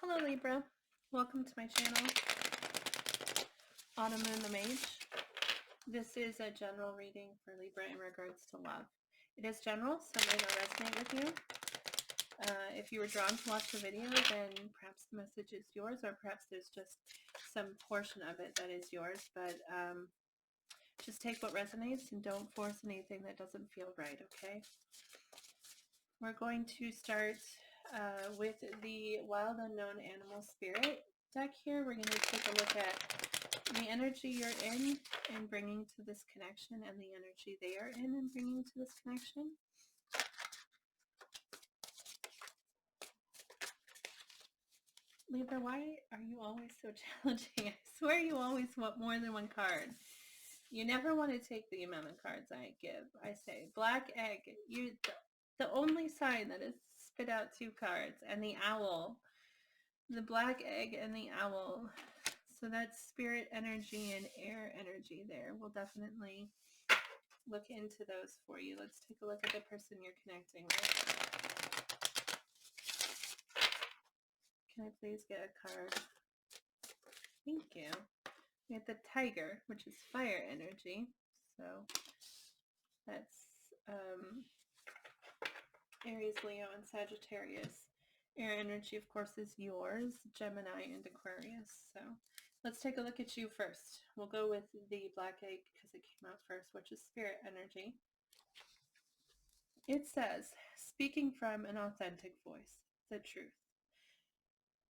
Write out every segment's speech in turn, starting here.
Hello Libra, welcome to my channel, Autumn Moon the Mage. This is a general reading for Libra in regards to love. It is general, so it may not resonate with you. If you were drawn to watch the video, then perhaps the message is yours, or perhaps there's just some portion of it that is yours, but just take what resonates and don't force anything that doesn't feel right, okay? We're going to start with the Wild Unknown Animal Spirit deck here. We're going to take a look at the energy you're in and bringing to this connection, and the energy they are in and bringing to this connection. Libra, why are you always so challenging? I swear you always want more than one card. You never want to take the amount of cards I give. I say, Black Egg, the only sign that has spit out two cards, and the owl. The Black Egg and the owl. So that's spirit energy and air energy there. We'll definitely look into those for you. Let's take a look at the person you're connecting with. Can I please get a card? Thank you. We have the Tiger, which is fire energy. So that's Aries, Leo, and Sagittarius. Air energy, of course, is yours, Gemini and Aquarius. So let's take a look at you first. We'll go with the Black Egg because it came out first, which is spirit energy. It says, speaking from an authentic voice, the truth.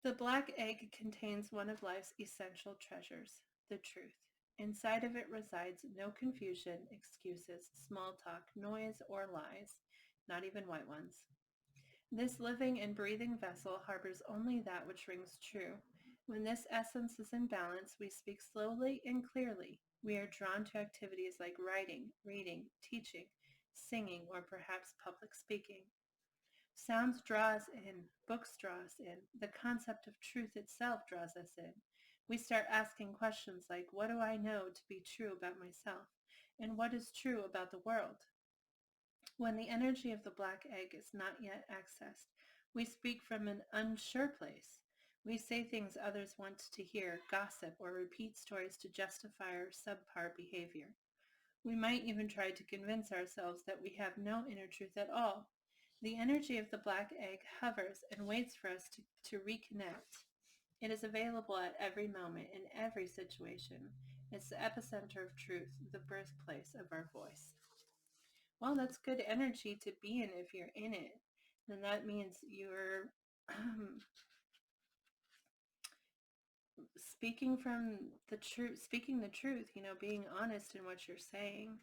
The Black Egg contains one of life's essential treasures, the truth. Inside of it resides no confusion, excuses, small talk, noise, or lies, not even white ones. This living and breathing vessel harbors only that which rings true. When this essence is in balance, we speak slowly and clearly. We are drawn to activities like writing, reading, teaching, singing, or perhaps public speaking. Sounds draw us in, books draw us in, the concept of truth itself draws us in. We start asking questions like, what do I know to be true about myself? And what is true about the world? When the energy of the Black Egg is not yet accessed, we speak from an unsure place. We say things others want to hear, gossip, or repeat stories to justify our subpar behavior. We might even try to convince ourselves that we have no inner truth at all. The energy of the Black Egg hovers and waits for us to reconnect. It is available at every moment, in every situation. It's the epicenter of truth, the birthplace of our voice. Well, that's good energy to be in if you're in it. Then that means you're speaking from the truth, speaking the truth, being honest in what you're saying.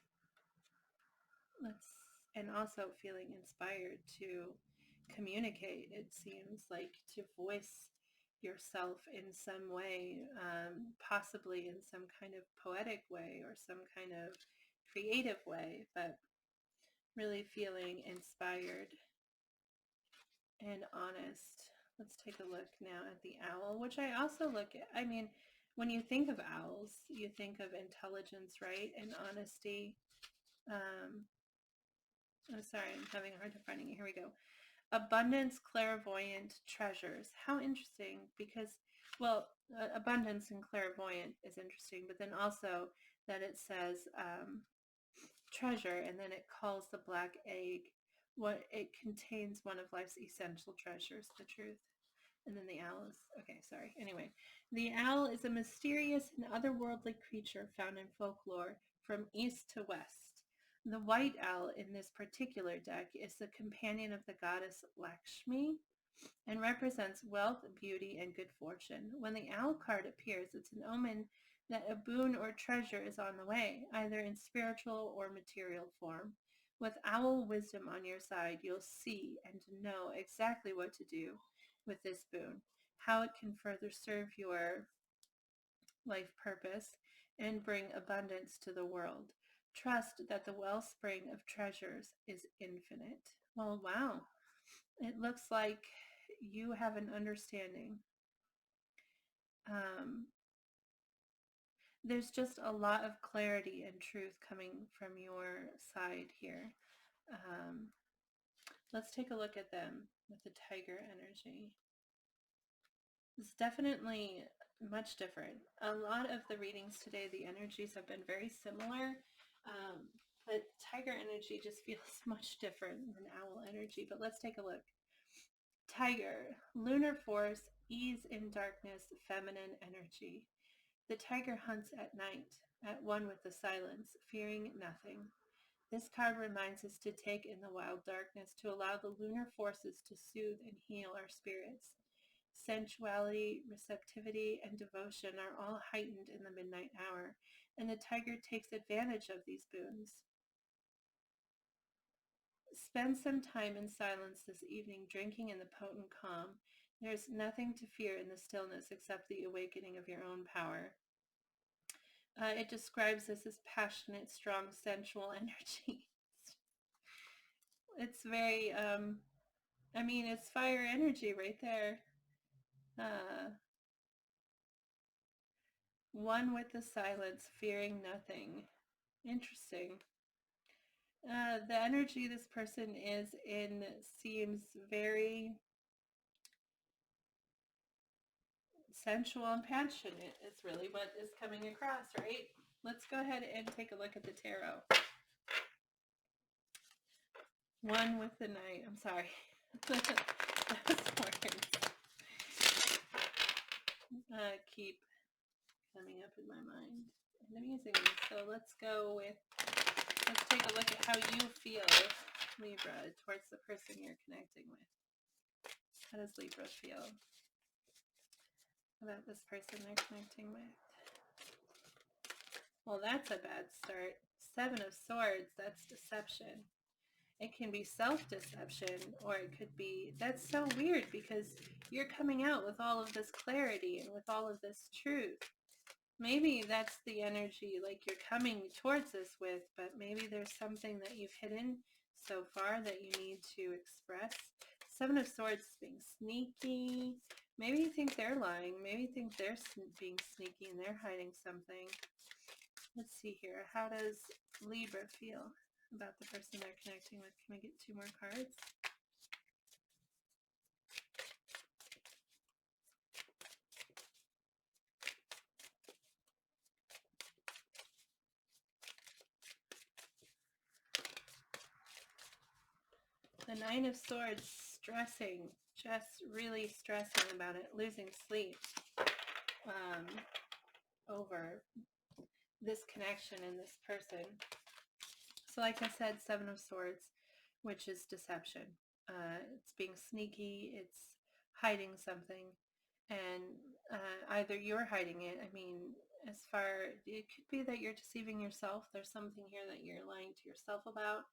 And also feeling inspired to communicate, it seems like, to voice yourself in some way, possibly in some kind of poetic way or some kind of creative way, but really feeling inspired and honest. Let's take a look now at the owl, which I also look at. I mean, when you think of owls, you think of intelligence, right? And honesty. I'm sorry, I'm having a hard time finding it. Here we go. Abundance, clairvoyant, treasures. How interesting, because, well, abundance and clairvoyant is interesting, but then also that it says treasure, and then it calls the Black Egg what it contains, one of life's essential treasures, the truth. And then the owl is, okay, sorry. Anyway, the owl is a mysterious and otherworldly creature found in folklore from east to west. The white owl in this particular deck is the companion of the goddess Lakshmi and represents wealth, beauty, and good fortune. When the owl card appears, it's an omen that a boon or treasure is on the way, either in spiritual or material form. With owl wisdom on your side, you'll see and know exactly what to do with this boon, how it can further serve your life purpose and bring abundance to the world. Trust that the wellspring of treasures is infinite. Well, wow. It looks like you have an understanding. There's just a lot of clarity and truth coming from your side here. Let's take a look at them with the Tiger energy. It's definitely much different. A lot of the readings today, the energies have been very similar, um, but tiger energy just feels much different than owl energy. But let's take a look. Tiger, lunar force, ease in darkness, feminine energy. The tiger hunts at night, at one with the silence, fearing nothing. This card reminds us to take in the wild darkness, to allow the lunar forces to soothe and heal our spirits. Sensuality, receptivity, and devotion are all heightened in the midnight hour, and the tiger takes advantage of these boons. Spend some time in silence this evening, drinking in the potent calm. There's nothing to fear in the stillness except the awakening of your own power. It describes this as passionate, strong, sensual energy. It's very, it's fire energy right there. One with the silence, fearing nothing. Interesting. The energy this person is in seems very sensual and passionate. It's really what is coming across, right? Let's go ahead and take a look at the tarot. One with the Knight. I'm sorry. Those words keep coming up in my mind and amusing me. So let's take a look at how you feel, Libra, towards the person you're connecting with. How does Libra feel about this person they're connecting with? Well, that's a bad start. Seven of Swords, that's deception. It can be self-deception, or it could be, that's so weird because you're coming out with all of this clarity and with all of this truth. Maybe that's the energy like you're coming towards this with, but maybe there's something that you've hidden so far that you need to express. Seven of Swords is being sneaky. Maybe you think they're lying. Maybe you think they're being sneaky and they're hiding something. Let's see here. How does Libra feel about the person they're connecting with? Can we get two more cards? The Nine of Swords, stressing, just really stressing about it, losing sleep over this connection and this person. So like I said, Seven of Swords, which is deception. It's being sneaky, it's hiding something, and either you're hiding it. I mean, it could be that you're deceiving yourself. There's something here that you're lying to yourself about.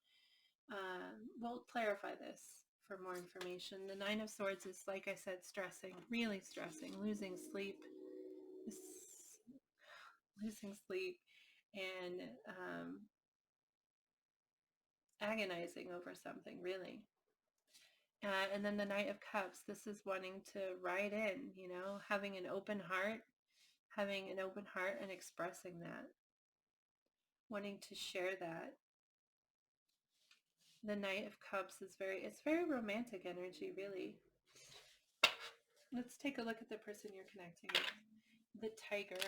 We'll clarify this for more information. The Nine of Swords is, like I said, stressing, really stressing, losing sleep, and agonizing over something, really. And then the Knight of Cups, this is wanting to ride in, having an open heart and expressing that, wanting to share that. The Knight of Cups is it's very romantic energy, really. Let's take a look at the person you're connecting with. The Tiger.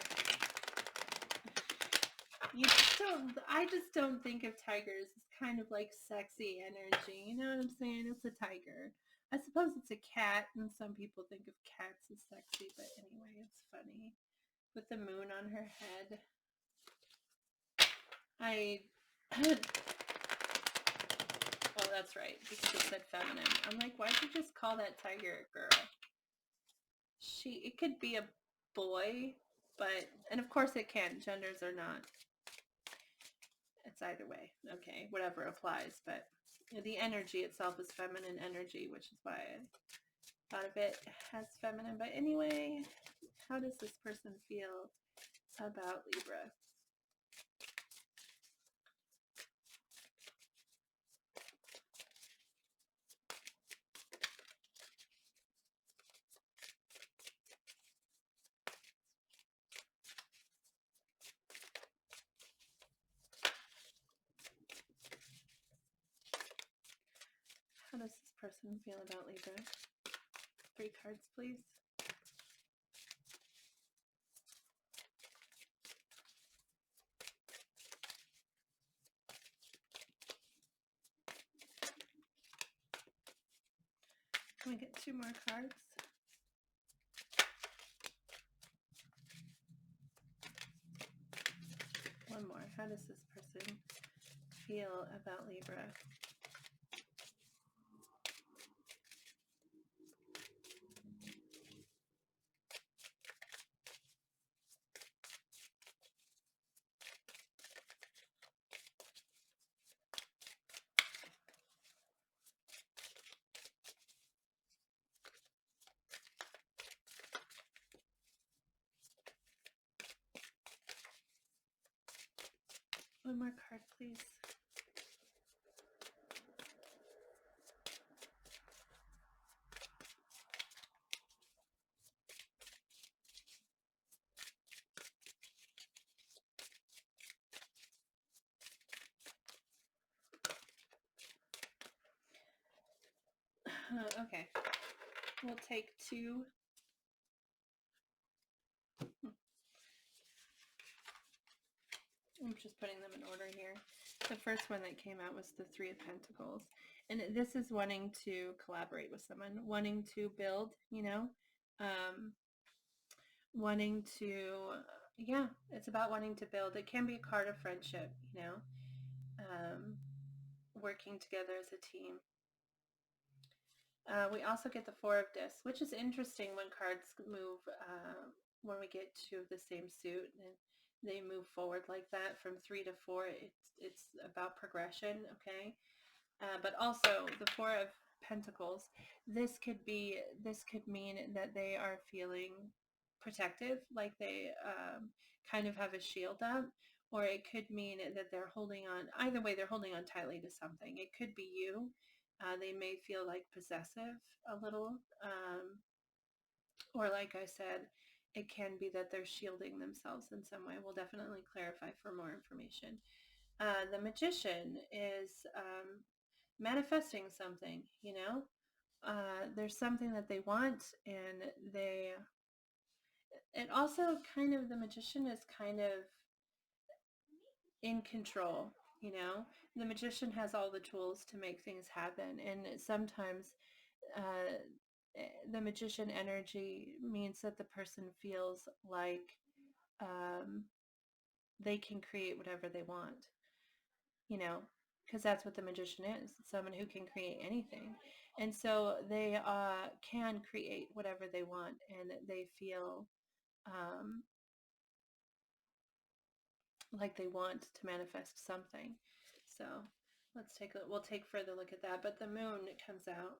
I just don't think of tigers as kind of like sexy energy. You know what I'm saying? It's a tiger. I suppose it's a cat, and some people think of cats as sexy, but anyway, it's funny. With the moon on her head. Oh, that's right, because it said feminine. I'm like, why'd you just call that tiger a girl? It could be a boy, and of course it can. Genders are not. It's either way. Okay, whatever applies, but the energy itself is feminine energy, which is why I thought of it as feminine. But anyway, how does this person feel about Libra? How does this person feel about Libra? 3 cards, please. more cards. One more. How does this person feel about Libra? One more card, please. Okay, we'll take two. I'm just putting them in order here. The first one that came out was the Three of Pentacles. And this is wanting to collaborate with someone, wanting to build, you know, wanting to, yeah, it's about wanting to build. It can be a card of friendship, you know, working together as a team. We also get the Four of Discs, which is interesting when cards move, when we get two of the same suit and they move forward like that from 3 to 4. It's about progression, okay? But also the Four of Pentacles, this could mean that they are feeling protective, like they kind of have a shield up, or it could mean that they're holding on. Either way, they're holding on tightly to something. It could be you. They may feel like possessive a little, or like I said, it can be that they're shielding themselves in some way. We'll definitely clarify for more information. The Magician is manifesting something, you know. There's something that they want, and it also kind of, the Magician is kind of in control, you know. The Magician has all the tools to make things happen, and sometimes the Magician energy means that the person feels like they can create whatever they want, you know, because that's what the Magician is. It's someone who can create anything. And so they can create whatever they want, and they feel like they want to manifest something. So we'll take further look at that. But the Moon comes out,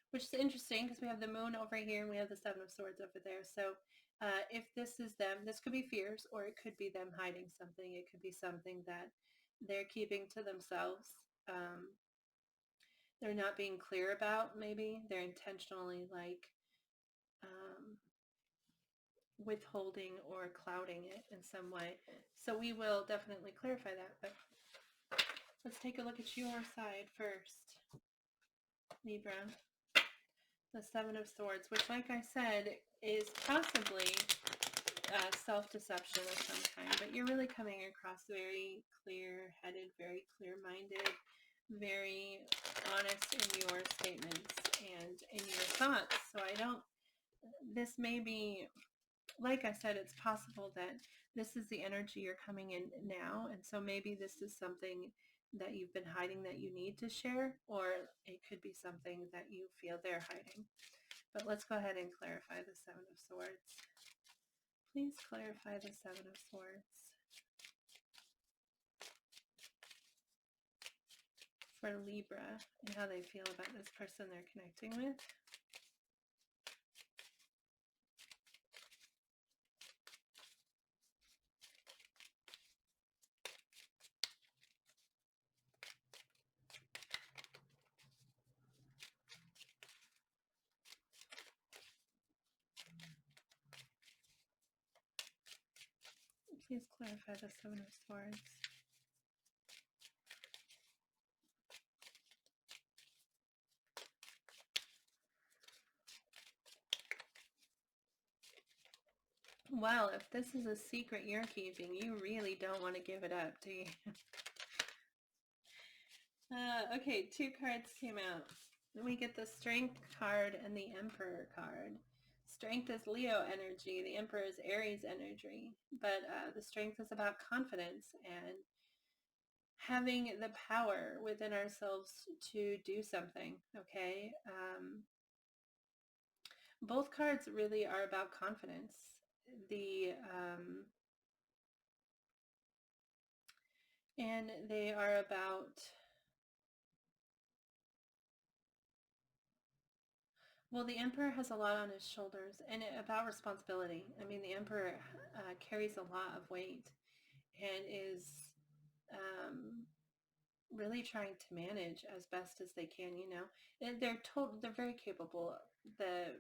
which is interesting because we have the Moon over here and we have the Seven of Swords over there. So if this is them, this could be fears, or it could be them hiding something. It could be something that they're keeping to themselves. They're not being clear about, maybe. They're intentionally like withholding or clouding it in some way. So we will definitely clarify that. But let's take a look at your side first, Libra. The Seven of Swords, which, like I said, is possibly self-deception of some kind, but you're really coming across very clear-headed, very clear-minded, very honest in your statements and in your thoughts. So this may be, like I said, it's possible that this is the energy you're coming in now, and so maybe this is something that you've been hiding that you need to share, or it could be something that you feel they're hiding. But let's go ahead and clarify the Seven of Swords. Please clarify the Seven of Swords for Libra and how they feel about this person they're connecting with. Please clarify the Seven of Swords. Well, if this is a secret you're keeping, you really don't want to give it up, do you? Okay, two cards came out. We get the Strength card and the Emperor card. Strength is Leo energy. The Emperor is Aries energy. But the Strength is about confidence and having the power within ourselves to do something, okay? Both cards really are about confidence. The and they are about, well, the Emperor has a lot on his shoulders and about responsibility. I mean, the Emperor carries a lot of weight and is um, really trying to manage as best as they can. You know, they're very capable. The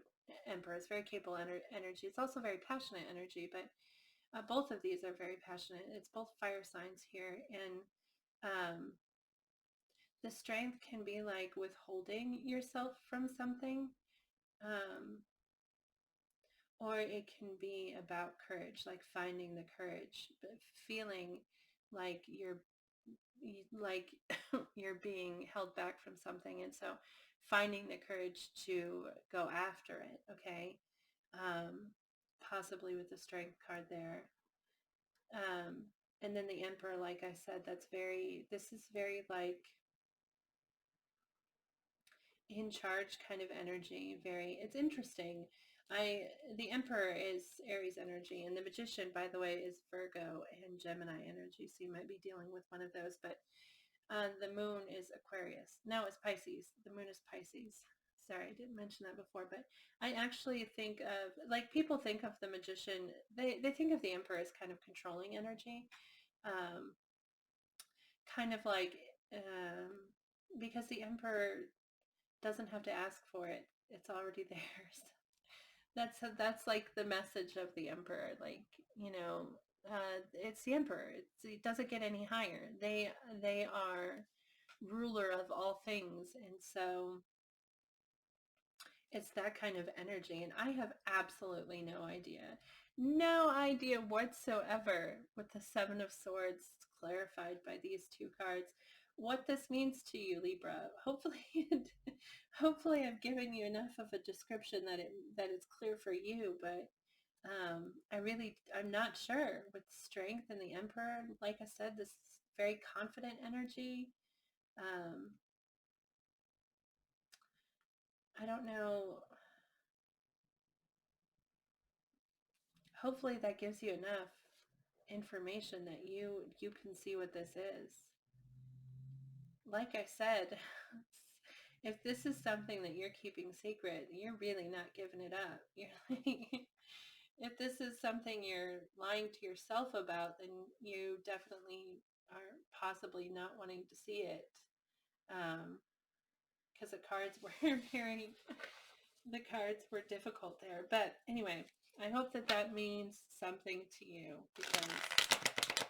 Emperor is very capable energy. It's also very passionate energy, but both of these are very passionate. It's both fire signs here, and um, the Strength can be like withholding yourself from something. Um, or it can be about courage, like finding the courage, but feeling like like you're being held back from something, and so finding the courage to go after it. Okay, possibly with the Strength card there, um, and then the Emperor, like I said, this is very like in charge kind of energy. It's interesting. The Emperor is Aries energy, and the Magician, by the way, is Virgo and Gemini energy, so you might be dealing with one of those. But the Moon is Aquarius. No, it's Pisces. The Moon is Pisces. Sorry, I didn't mention that before, but I actually think of, like, people think of the Magician, they think of the Emperor as kind of controlling energy, um, kind of like, um, because the Emperor doesn't have to ask for it. It's already theirs. That's like the message of the Emperor. Like, you know, it's the Emperor. It doesn't get any higher. They are ruler of all things, and so it's that kind of energy. And I have absolutely no idea whatsoever with the Seven of Swords clarified by these two cards, what this means to you, Libra. Hopefully I've given you enough of a description that it's clear for you, but I'm not sure with Strength and the Emperor. Like I said, this very confident energy. Um, I don't know. Hopefully that gives you enough information that you can see what this is. Like I said, if this is something that you're keeping secret, you're really not giving it up. You're like, if this is something you're lying to yourself about, then you definitely are possibly not wanting to see it. Because the cards were the cards were difficult there. But anyway, I hope that means something to you, because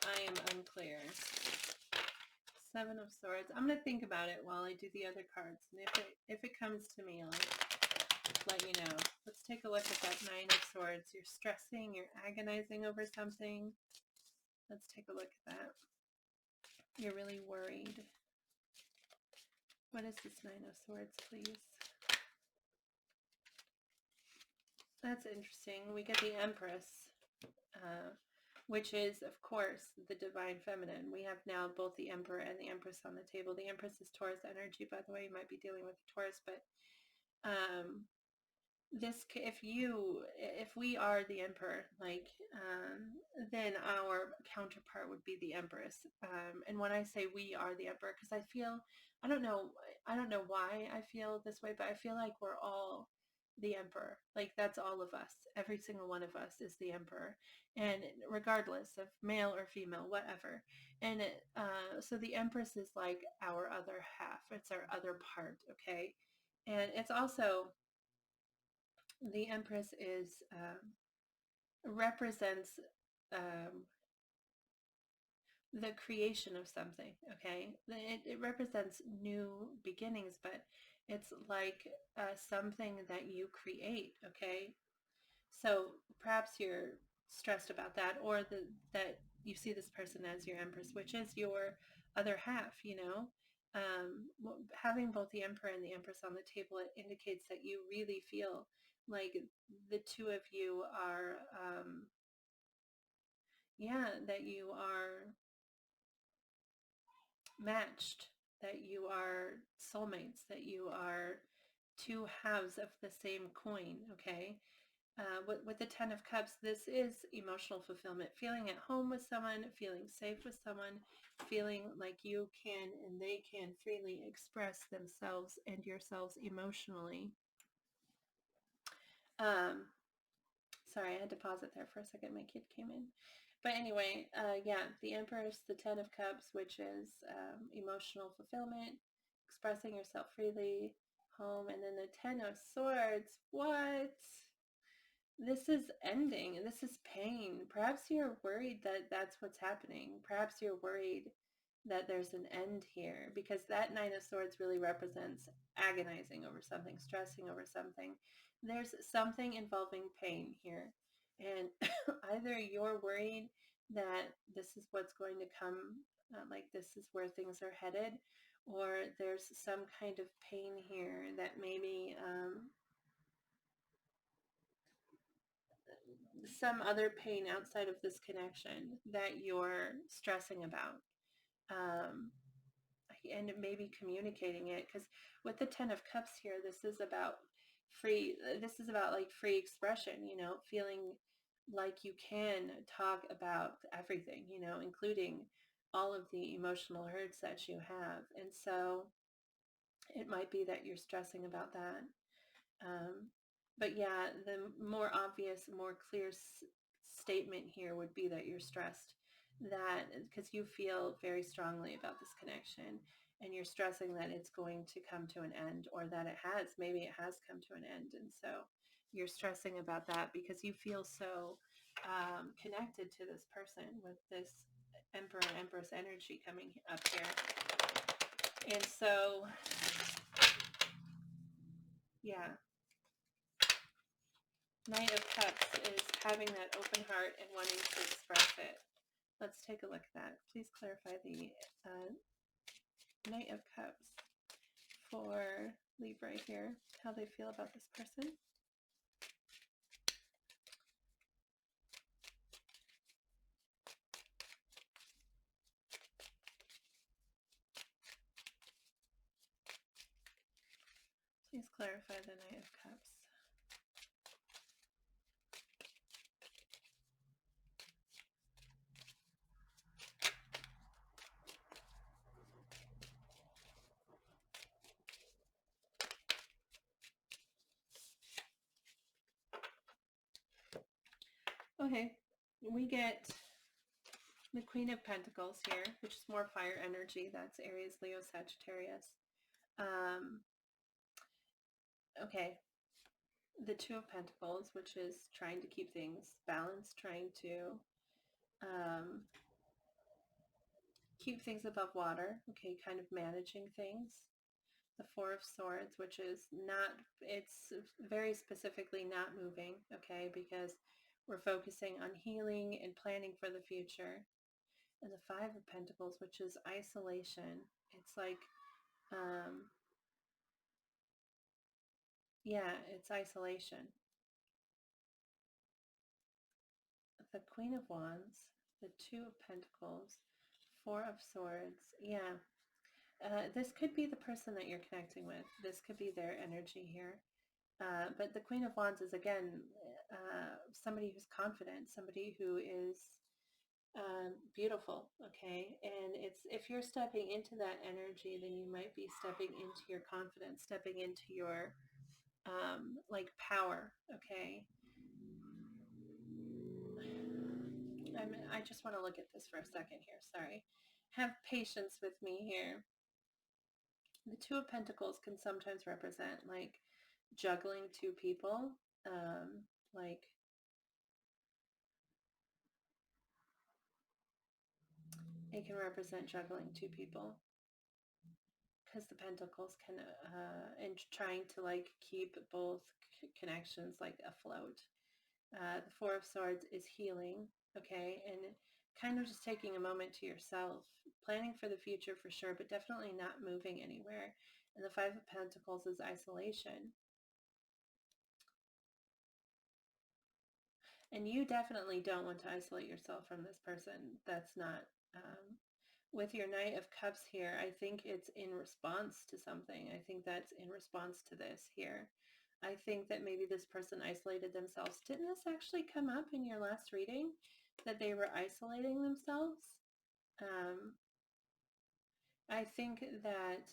I am unclear. Seven of Swords. I'm going to think about it while I do the other cards. And if it comes to me, I'll let you know. Let's take a look at that Nine of Swords. You're stressing, you're agonizing over something. Let's take a look at that. You're really worried. What is this Nine of Swords, please? That's interesting. We get the Empress, which is, of course, the divine feminine. We have now both the Emperor and the Empress on the table. The Empress is Taurus energy, by the way. You might be dealing with a Taurus, but um, if we are the Emperor, like, then our counterpart would be the Empress. And when I say we are the Emperor, because I don't know why I feel this way, but I feel like we're all the Emperor. Like, that's all of us. Every single one of us is the Emperor, and regardless of male or female, whatever. And so the Empress is like our other half. It's our other part. Okay, and it's also, the Empress is represents um, the creation of something. Okay, it represents new beginnings, but it's like something that you create. Okay, so perhaps you're stressed about that, or that you see this person as your Empress, which is your other half. You know, Having both the Emperor and the Empress on the table, it indicates that you really feel like the two of you are, that you are matched, that you are soulmates, that you are two halves of the same coin, okay? With the Ten of Cups, this is emotional fulfillment, feeling at home with someone, feeling safe with someone, feeling like you can and they can freely express themselves and yourselves emotionally. Sorry, I had to pause it there for a second. My kid came in. But anyway, the Empress, the Ten of Cups, which is emotional fulfillment, expressing yourself freely, home, and then the Ten of Swords. What? This is ending. This is pain. Perhaps you're worried that that's what's happening. Perhaps you're worried that there's an end here, because that Nine of Swords really represents agonizing over something, stressing over something. There's something involving pain here. And either you're worried that this is what's going to come, like this is where things are headed, or there's some kind of pain here that maybe some other pain outside of this connection that you're stressing about. Um, and maybe communicating it, because with the Ten of Cups here, this is about like free expression, feeling like you can talk about everything, including all of the emotional hurts that you have. And so it might be that you're stressing about that. But yeah, the more obvious, more clear statement here would be that you're stressed, that because you feel very strongly about this connection, and you're stressing that it's going to come to an end, or that maybe it has come to an end. And so you're stressing about that because you feel so connected to this person with this Emperor and Empress energy coming up here. And so, yeah, Knight of Cups is having that open heart and wanting to express it. Let's take a look at that. Please clarify the Knight of Cups for Libra here, how they feel about this person. Please clarify the Knight of Cups. Okay, we get the Queen of Pentacles here, which is more fire energy. That's Aries, Leo, Sagittarius. Okay, the Two of Pentacles, which is trying to keep things balanced, trying to keep things above water, okay, kind of managing things. The Four of Swords, which is not, it's very specifically not moving, okay, because we're focusing on healing and planning for the future. And the Five of Pentacles, which is isolation. It's like, it's isolation. The Queen of Wands, the Two of Pentacles, Four of Swords. Yeah, this could be the person that you're connecting with. This could be their energy here. But the Queen of Wands is, again, somebody who's confident, somebody who is beautiful, okay? And if you're stepping into that energy, then you might be stepping into your confidence, stepping into your power, okay? I just want to look at this for a second here. Sorry. Have patience with me here. The Two of Pentacles can sometimes represent like juggling two people. Like it can represent juggling two people, because the Pentacles can, and trying to like keep both connections like afloat. The Four of Swords is healing, okay, and kind of just taking a moment to yourself, planning for the future for sure, but definitely not moving anywhere. And the Five of Pentacles is isolation. And you definitely don't want to isolate yourself from this person. That's not, with your Knight of Cups here, I think it's in response to something. I think that's in response to this here. I think that maybe this person isolated themselves. Didn't this actually come up in your last reading, that they were isolating themselves? I think that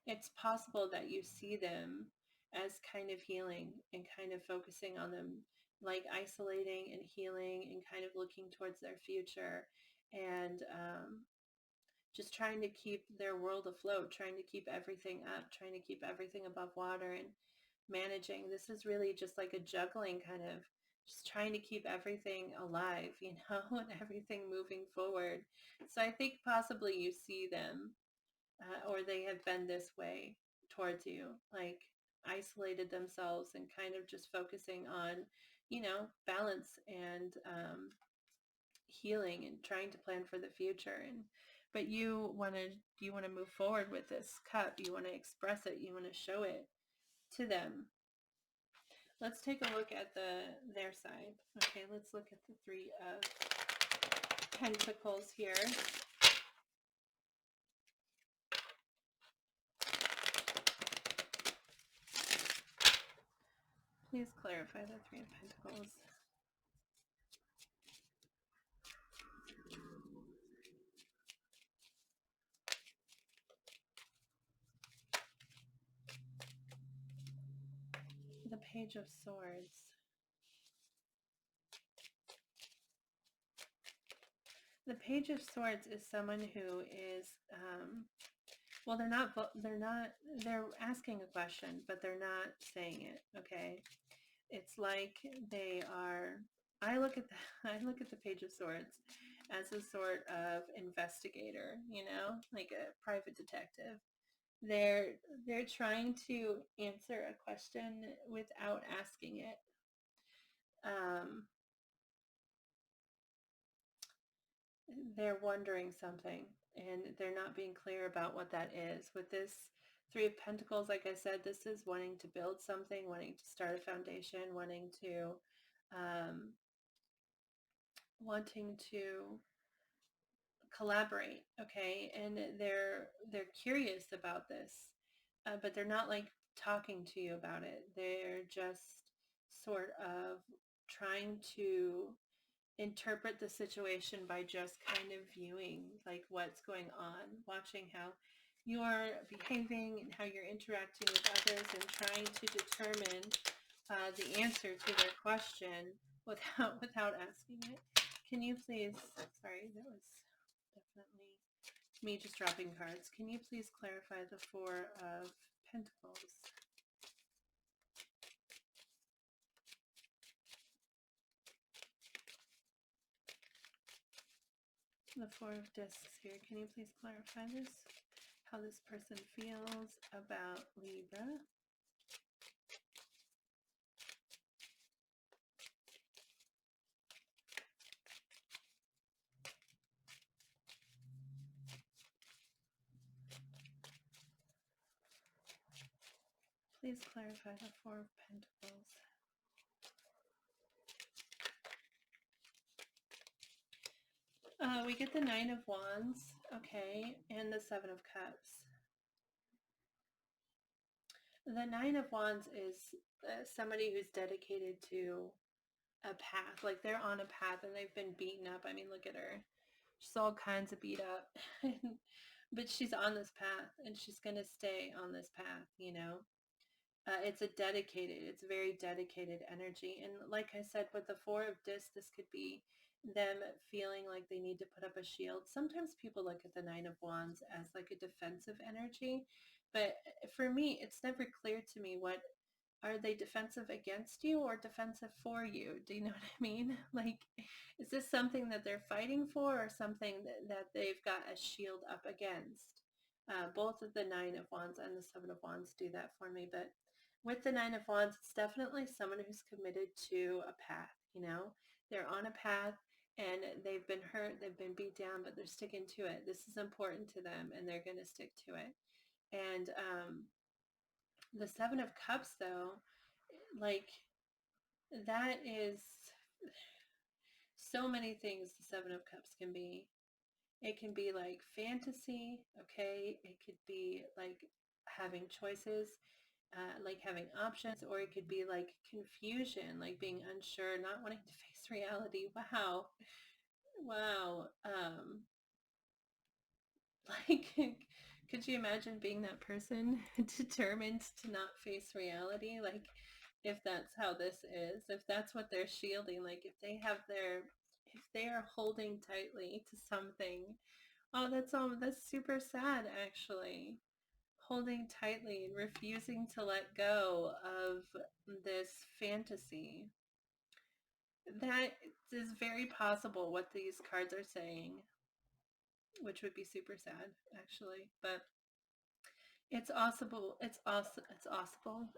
it's possible that you see them as kind of healing and kind of focusing on them, like isolating and healing and kind of looking towards their future, and just trying to keep their world afloat, trying to keep everything up, trying to keep everything above water and managing. This is really just like a juggling kind of, just trying to keep everything alive, and everything moving forward. So I think possibly you see them, or they have been this way towards you, like isolated themselves and kind of just focusing on, balance and healing and trying to plan for the future. But you want to move forward with this cup. You want to express it. You want to show it to them. Let's take a look at their side. Okay, let's look at the Three of Pentacles here. Please clarify the Three of Pentacles. The Page of Swords. The Page of Swords is someone who is, well, they're asking a question, but they're not saying it, okay? It's like they are, I look at the Page of Swords as a sort of investigator, like a private detective. They're trying to answer a question without asking it. They're wondering something and they're not being clear about what that is. With this Three of Pentacles, like I said, this is wanting to build something, wanting to start a foundation, um, wanting to collaborate, okay? And they're curious about this, but they're not like talking to you about it. They're just sort of trying to interpret the situation by just kind of viewing like what's going on, watching how you're behaving and how you're interacting with others, and trying to determine the answer to their question without asking it. Can you please, sorry, that was definitely me just dropping cards. Can you please clarify the Four of Pentacles? The Four of Discs here. Can you please clarify this? How this person feels about Libra. Please clarify the Four of Pentacles. We get the Nine of Wands, okay, and the Seven of Cups. The Nine of Wands is somebody who's dedicated to a path. Like they're on a path and they've been beaten up. I mean, look at her. She's all kinds of beat up. But she's on this path and she's going to stay on this path, it's a very dedicated energy. And like I said, with the Four of Discs, this could be them feeling like they need to put up a shield. Sometimes people look at the Nine of Wands as like a defensive energy, but for me, it's never clear to me, what are they defensive against you or defensive for you? Do you know what I mean? Like, is this something that they're fighting for, or something that they've got a shield up against? Both of the Nine of Wands and the Seven of Wands do that for me. But with the Nine of Wands, it's definitely someone who's committed to a path, They're on a path and they've been hurt, they've been beat down, but they're sticking to it. This is important to them and they're going to stick to it. And the Seven of Cups, though, like that is so many things the Seven of Cups can be. It can be like fantasy, okay? It could be like having choices, like having options, or it could be like confusion, like being unsure, not wanting to face reality. Wow. Wow. Like, could you imagine being that person determined to not face reality? Like, if that's how this is, if that's what they're shielding, like if they are holding tightly to something. Oh, that's super sad, actually. Holding tightly and refusing to let go of this fantasy. That is very possible what these cards are saying, which would be super sad, actually. But it's possible. It's possible,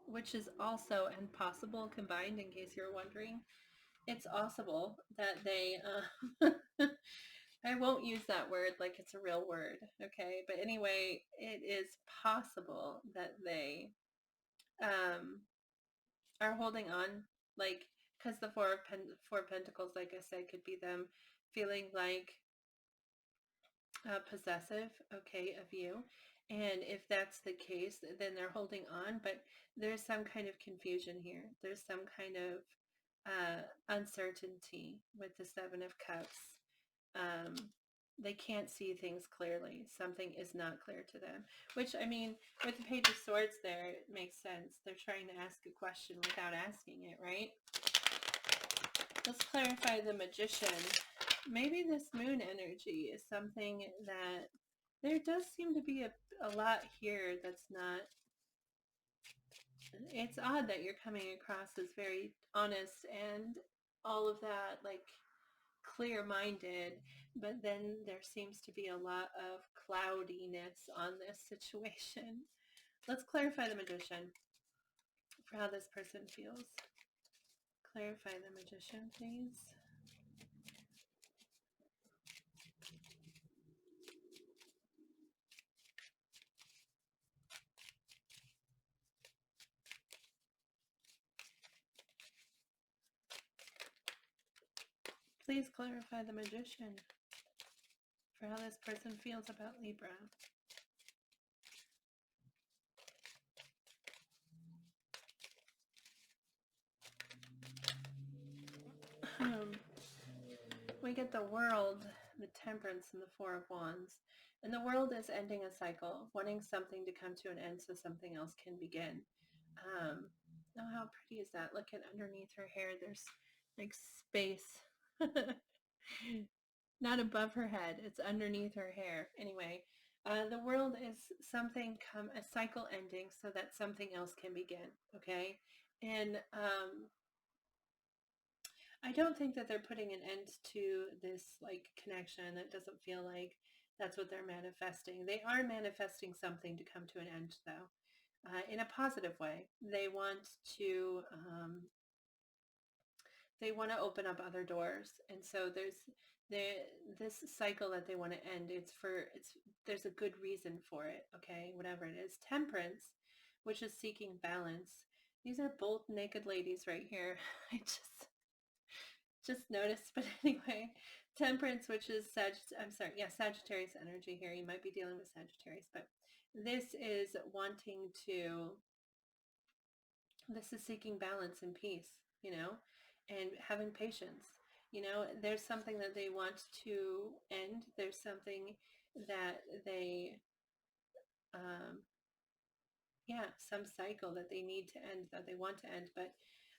which is also and possible combined, in case you're wondering. It's possible that they, I won't use that word like it's a real word, okay? But anyway, it is possible that they are holding on, like, because the Four of Pentacles, like I said, could be them feeling like possessive, okay, of you. And if that's the case, then they're holding on, but there's some kind of confusion here. There's some kind of uncertainty with the Seven of Cups. They can't see things clearly. Something is not clear to them, which, I mean, with the Page of Swords there, it makes sense. They're trying to ask a question without asking it, right? Let's clarify the Magician. Maybe this moon energy is something that there does seem to be a lot here that's not, it's odd that you're coming across as very honest and all of that, like clear-minded, but then there seems to be a lot of cloudiness on this situation. Let's clarify the Magician for how this person feels. Clarify the Magician, please. Please clarify the Magician for how this person feels about Libra. We get the World, the Temperance, and the Four of Wands. And the World is ending a cycle, wanting something to come to an end so something else can begin. Oh, how pretty is that? Look at underneath her hair. There's like space. Not above her head. It's underneath her hair. Anyway, the World is something a cycle ending so that something else can begin. Okay. And I don't think that they're putting an end to this like connection. It doesn't feel like that's what they're manifesting. They are manifesting something to come to an end, though, in a positive way. They want to open up other doors, and so this cycle that they want to end. There's a good reason for it. Okay, whatever it is. Temperance, which is seeking balance. These are both naked ladies right here. I just noticed, but anyway, Temperance, which is Sagittarius energy here. You might be dealing with Sagittarius, but this is this is seeking balance and peace, and having patience. There's something that they want to end. There's something that they, some cycle that they need to end, that they want to end, but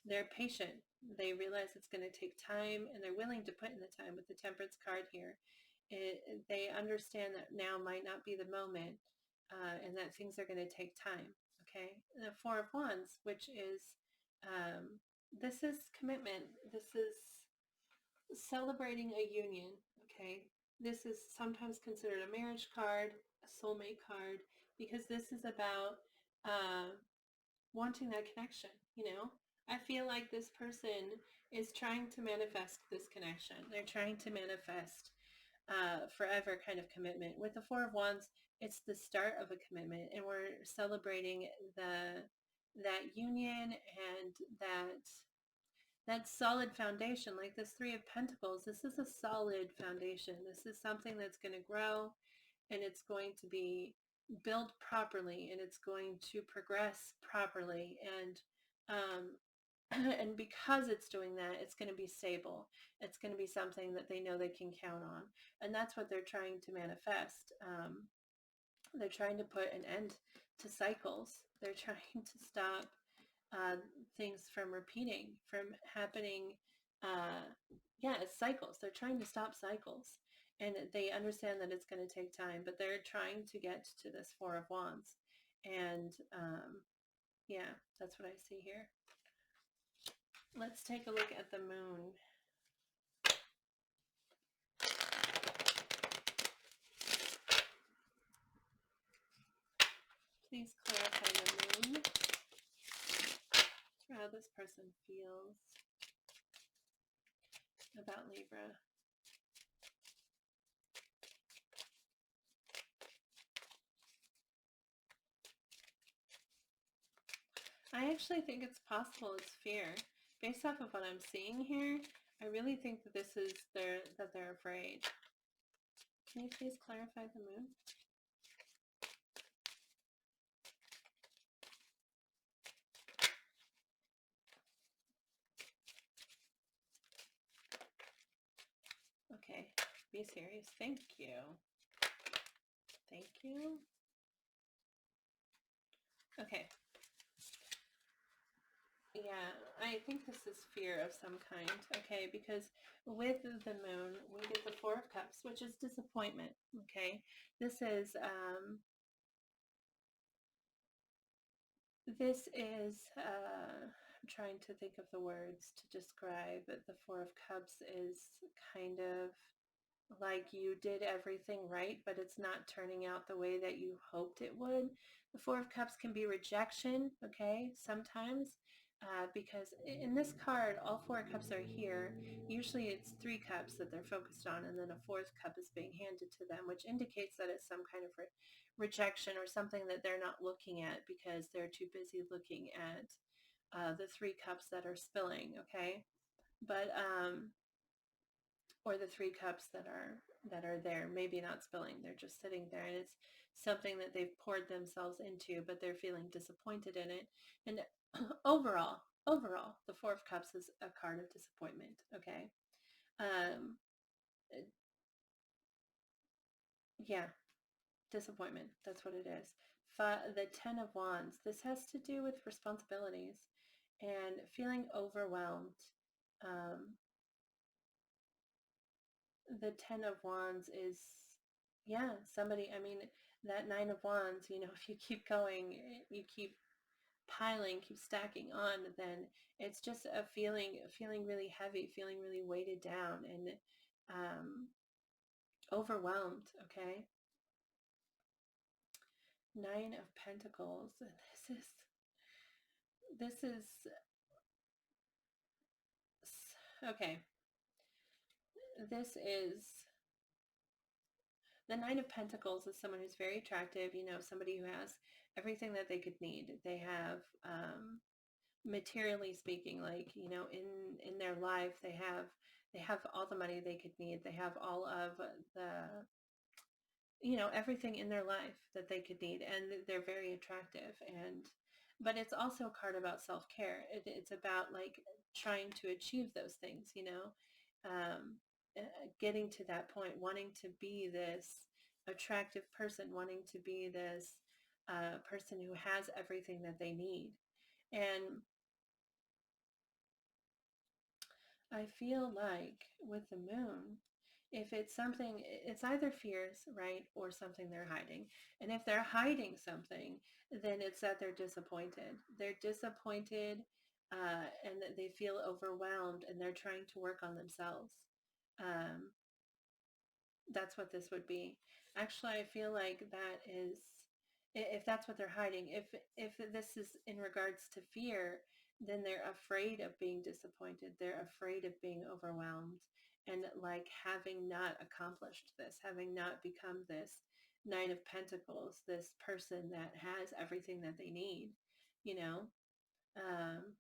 they're patient. They realize it's going to take time and they're willing to put in the time with the Temperance card here. They understand that now might not be the moment, and that things are going to take time. Okay. And the Four of Wands, which is, this is commitment. This is celebrating a union. Okay. This is sometimes considered a marriage card, a soulmate card, because this is about wanting that connection. I feel like this person is trying to manifest this connection. They're trying to manifest forever kind of commitment. With the Four of Wands, it's the start of a commitment, and we're celebrating that union and that solid foundation. Like this Three of Pentacles, this is a solid foundation. This is something that's going to grow, and it's going to be built properly, and it's going to progress properly, um, and because it's doing that, it's going to be stable. It's going to be something that they know they can count on, and that's what they're trying to manifest. They're trying to put an end to cycles. They're trying to stop things from repeating, from happening. Yeah, it's cycles. They're trying to stop cycles, and they understand that it's going to take time, but they're trying to get to this Four of Wands, and yeah, that's what I see here. Let's take a look at the moon. Please clarify the moon, how this person feels about Libra. I actually think it's possible it's fear. Based off of what I'm seeing here, I really think that this is that they're afraid. Can you please clarify the moon? Okay, be serious. Thank you. Thank you. Okay. Yeah, I think this is fear of some kind, okay? Because with the moon, we get the Four of Cups, which is disappointment, okay? This is, I'm trying to think of the words to describe it. The Four of Cups is kind of like you did everything right, but it's not turning out the way that you hoped it would. The Four of Cups can be rejection, okay, sometimes, because in this card, all Four Cups are here. Usually it's Three Cups that they're focused on, and then a fourth cup is being handed to them, which indicates that it's some kind of rejection or something that they're not looking at because they're too busy looking at the Three Cups that are spilling, okay? But or the Three Cups that are there, maybe not spilling, they're just sitting there, and it's something that they've poured themselves into, but they're feeling disappointed in it. And overall, the Four of Cups is a card of disappointment, okay? um yeah, disappointment, that's what it is. The Ten of Wands, this has to do with responsibilities and feeling overwhelmed. um the Ten of Wands is, yeah, somebody, I mean, that Nine of Wands, you know, if you keep going, you keep piling, keep stacking on, then it's just a feeling really heavy, feeling really weighted down, and um, overwhelmed, okay? Nine of Pentacles. This is, okay, this is, the Nine of Pentacles is someone who's very attractive, you know, somebody who has everything that they could need. They have, materially speaking, like, you know, in their life, they have all the money they could need. They have all of the, you know, everything in their life that they could need, and they're very attractive. And but it's also a card about self-care. It's about like trying to achieve those things, you know, um, getting to that point, wanting to be this attractive person, wanting to be this person who has everything that they need. And I feel like with the moon, if it's something, it's either fears, right, or something they're hiding. And if they're hiding something, then it's that they're disappointed. They're disappointed, and that they feel overwhelmed, and they're trying to work on themselves. Um, that's what this would be. Actually, I feel like that is, if that's what they're hiding, if this is in regards to fear, then they're afraid of being disappointed. They're afraid of being overwhelmed and like having not accomplished this, having not become this Knight of Pentacles, this person that has everything that they need, you know? Um,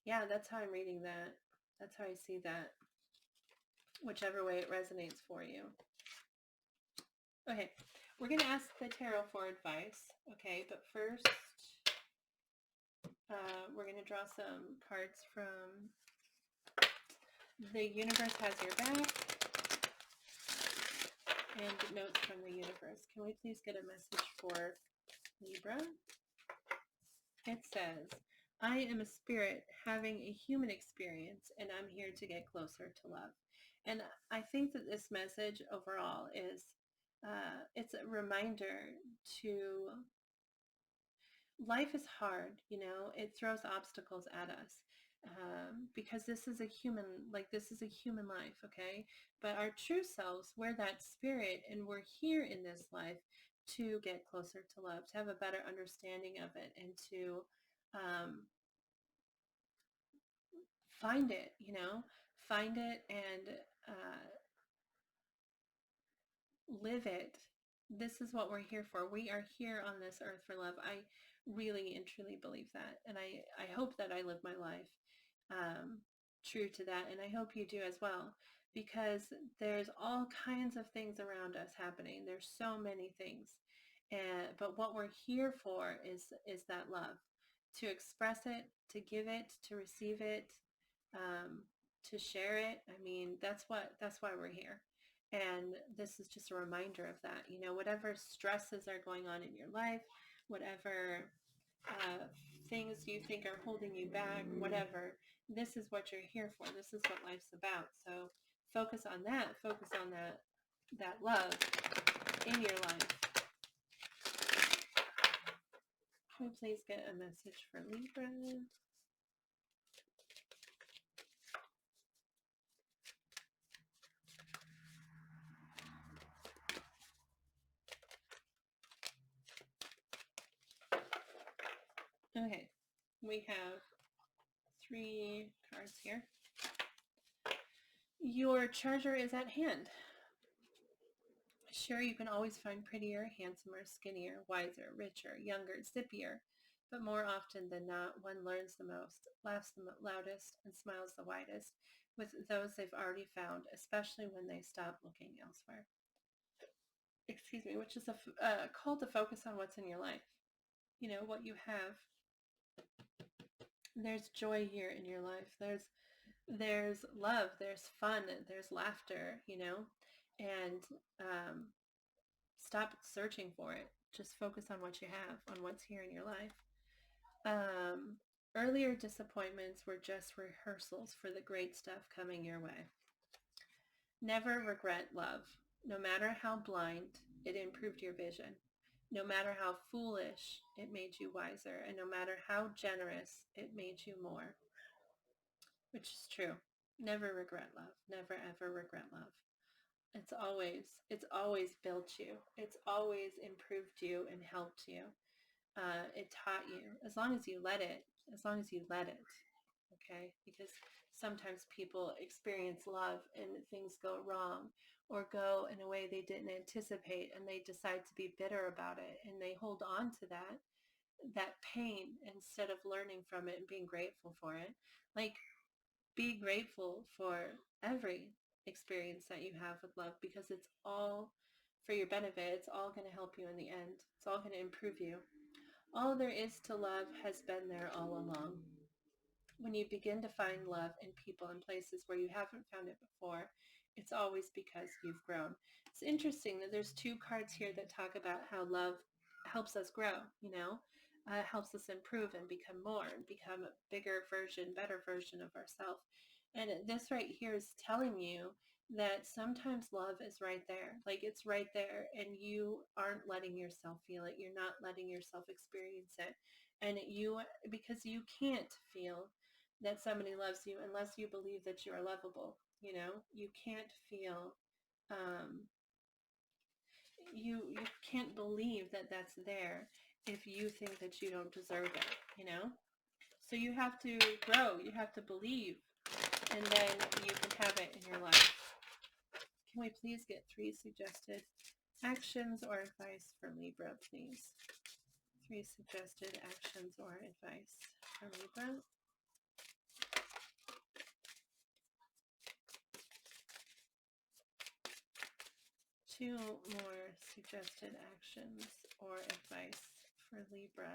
yeah, that's how I'm reading that. That's how I see that, whichever way it resonates for you. Okay, we're going to ask the tarot for advice. Okay, but first, we're going to draw some cards from The Universe Has Your Back and notes from the universe. Can we please get a message for Libra? It says, I am a spirit having a human experience, and I'm here to get closer to love. And I think that this message overall is, it's a reminder to, life is hard, you know, it throws obstacles at us. Because this is a human, like this is a human life, okay? But our true selves, we're that spirit, and we're here in this life to get closer to love, to have a better understanding of it, and to find it, you know, find it and live it. This is what we're here for. We are here on this earth for love. I really and truly believe that. And I hope that I live my life true to that. And I hope you do as well, because there's all kinds of things around us happening. There's so many things. But what we're here for is that love, to express it, to give it, to receive it, um, to share it. I mean, that's why we're here. And this is just a reminder of that. You know, whatever stresses are going on in your life, whatever things you think are holding you back, whatever, this is what you're here for. This is what life's about. So focus on that. Focus on that love in your life. Can we please get a message for Libra? Okay, we have 3 cards here. Your treasure is at hand. Sure, you can always find prettier, handsomer, skinnier, wiser, richer, younger, zippier, but more often than not, one learns the most, laughs the loudest, and smiles the widest with those they've already found, especially when they stop looking elsewhere. Excuse me, which is a call to focus on what's in your life. You know, what you have. There's joy here in your life. There's love, there's fun, there's laughter, you know, and stop searching for it. Just focus on what you have, on what's here in your life. Earlier disappointments were just rehearsals for the great stuff coming your way. Never regret love. No matter how blind, it improved your vision. No matter how foolish, it made you wiser. And no matter how generous, it made you more. Which is true. Never regret love. Never, ever regret love. It's always built you. It's always improved you and helped you. It taught you, as long as you let it, okay? Because sometimes people experience love and things go wrong or go in a way they didn't anticipate, and they decide to be bitter about it, and they hold on to that pain instead of learning from it and being grateful for it. Like, be grateful for every experience that you have with love, because it's all for your benefit. It's all going to help you in the end. It's all going to improve you. All there is to love has been there all along. When you begin to find love in people and places where you haven't found it before, it's always because you've grown. It's interesting that there's 2 cards here that talk about how love helps us grow, you know, helps us improve and become more and become a bigger version, better version of ourselves. And this right here is telling you that sometimes love is right there. Like, it's right there, and you aren't letting yourself feel it. You're not letting yourself experience it. And because you can't feel that somebody loves you unless you believe that you are lovable. You know, you can't feel, you can't believe that that's there. if you think that you don't deserve it, you know? So you have to grow, you have to believe, and then you can have it in your life. Can we please get 3 suggested actions or advice for Libra, please? 3 suggested actions or advice for Libra. Two more suggested actions or advice for Libra.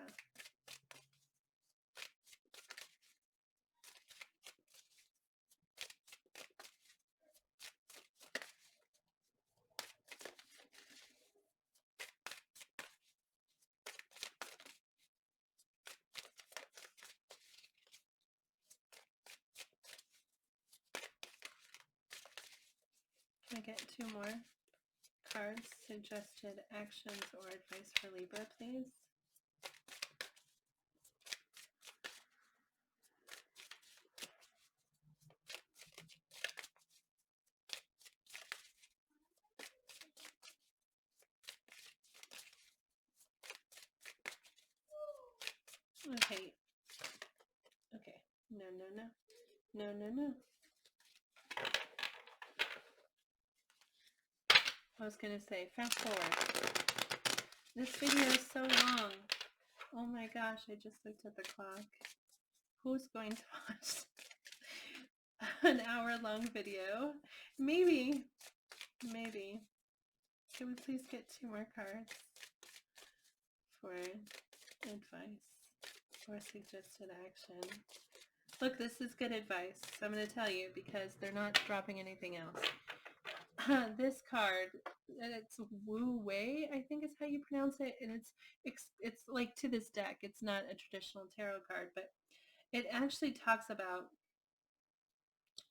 Can I get 2 more cards, suggested actions or advice for Libra, please? Okay. Okay. No, no, no. No, no, no. I was going to say, fast forward. This video is so long. Oh my gosh, I just looked at the clock. Who's going to watch an hour-long video? Maybe. Maybe. Can we please get 2 more cards for advice or suggested action? Look, this is good advice. So I'm going to tell you because they're not dropping anything else. This card, it's Wu Wei, I think is how you pronounce it, and it's like to this deck. It's not a traditional tarot card, but it actually talks about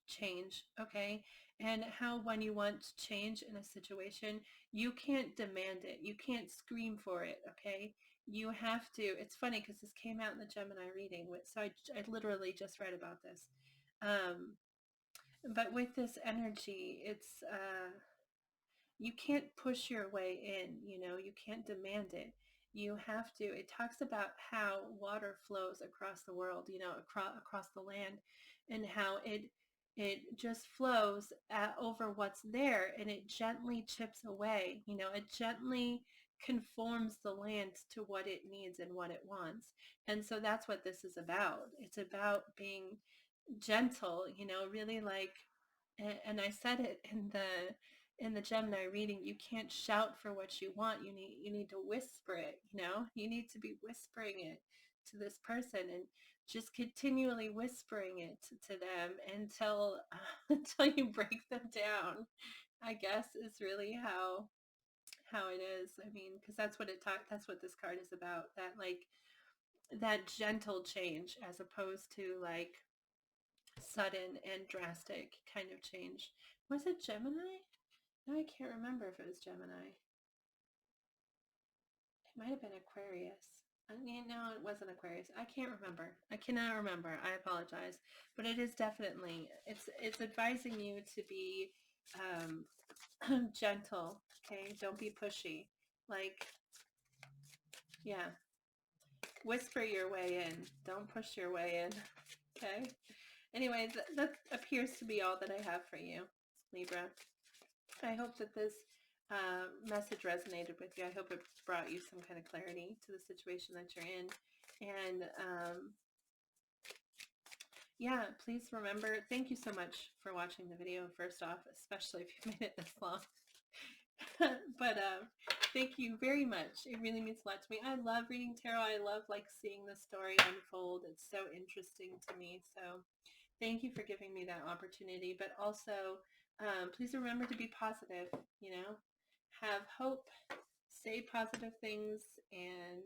change, okay? And how when you want change in a situation, you can't demand it. You can't scream for it, okay? You have to. It's funny because this came out in the Gemini reading, so I literally just read about this. But with this energy, it's you can't push your way in, you know, you can't demand it. You have to. It talks about how water flows across the world, you know, across the land, and how it just flows over what's there, and it gently chips away, you know, it gently conforms the land to what it needs and what it wants. And so that's what this is about. It's about being gentle, you know, really like, and I said it in the Gemini reading, you can't shout for what you want. You need to whisper it, you know? You need to be whispering it to this person and just continually whispering it to them until until you break them down. I guess is really how it is. I mean, because that's what this card is about. That like that gentle change as opposed to like sudden and drastic kind of change. Was it Gemini? No, I can't remember if it was Gemini. It might have been Aquarius. I mean, no, it wasn't Aquarius. I can't remember. I cannot remember. I apologize. But it is definitely, it's advising you to be gentle, okay? Don't be pushy. Like, yeah. Whisper your way in. Don't push your way in, okay? Anyway, that appears to be all that I have for you, Libra. I hope that this message resonated with you. I hope it brought you some kind of clarity to the situation that you're in. And yeah, please remember, thank you so much for watching the video, first off, especially if you've made it this long. But thank you very much. It really means a lot to me. I love reading tarot. I love like seeing the story unfold. It's so interesting to me. So thank you for giving me that opportunity. But also, please remember to be positive, you know, have hope, say positive things, and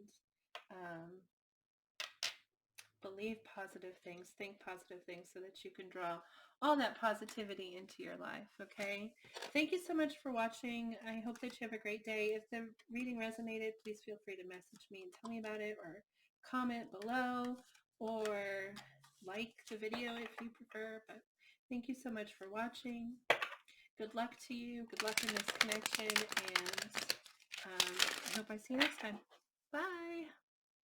believe positive things, think positive things so that you can draw all that positivity into your life, okay? Thank you so much for watching. I hope that you have a great day. If the reading resonated, please feel free to message me and tell me about it, or comment below, or like the video if you prefer. But thank you so much for watching. Good luck to you. Good luck in this connection, and I hope I see you next time. Bye.